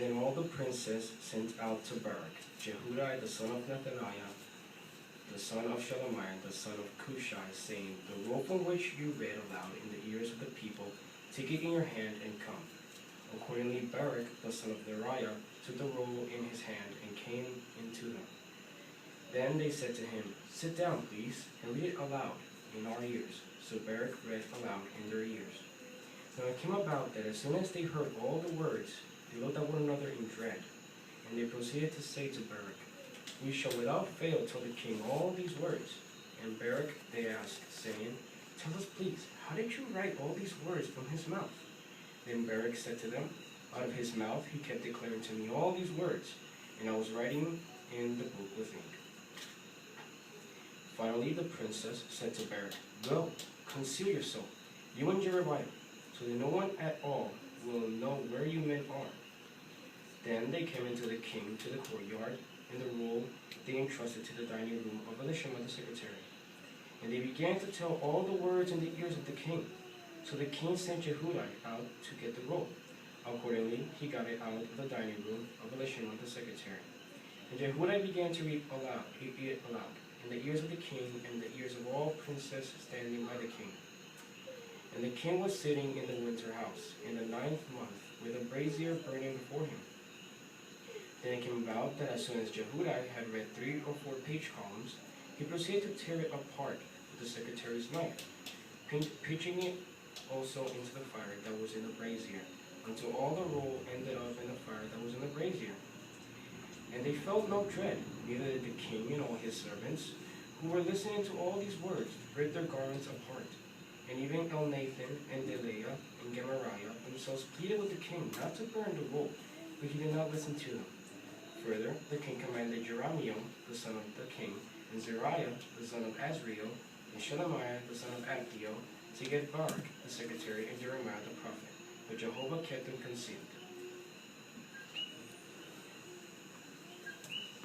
Then all the princes sent out to Barak, Jehudi the son of Nethaniah, the son of Shelemiah, the son of Cushai, saying, The roll from which you read aloud in the ears of the people, take it in your hand and come. Accordingly Barak, the son of Neriah, took the roll in his hand and came into them. Then they said to him, Sit down, please, and read it aloud in our ears. So Barak read aloud in their ears. Now it came about that as soon as they heard all the words, they looked at one another in dread, and they proceeded to say to Barak, We shall without fail tell the king all these words. And Barak they asked, saying, Tell us please, how did you write all these words from his mouth? Then Barak said to them, Out of his mouth he kept declaring to me all these words, and I was writing in the book with ink. Finally the princess said to Barak, Go, conceal yourself, you and Jeremiah, so that no one at all will know where you men are. Then they came into the king to the courtyard, and the roll they entrusted to the dining room of Elishama the secretary. And they began to tell all the words in the ears of the king. So the king sent Jehudi out to get the roll. Accordingly, he got it out of the dining room of Elishama the secretary. And Jehudi began to read it aloud, in the ears of the king and the ears of all princes standing by the king. And the king was sitting in the winter house in the 9th month, with a brazier burning before him. Then it came about that as soon as Jehudi had read 3 or 4 page columns, he proceeded to tear it apart with the secretary's knife, pitching it also into the fire that was in the brazier, until all the roll ended up in the fire that was in the brazier. And they felt no dread, neither did the king and all his servants, who were listening to all these words, rip their garments apart. And even Elnathan and Delaiah and Gemariah themselves pleaded with the king not to burn the roll, but he did not listen to them. Further, the king commanded Jeramiel, the son of the king, and Zariah, the son of Azriel, and Shelemiah, the son of Abdiel, to get Barak, the secretary, and Jeremiah the prophet. But Jehovah kept them concealed.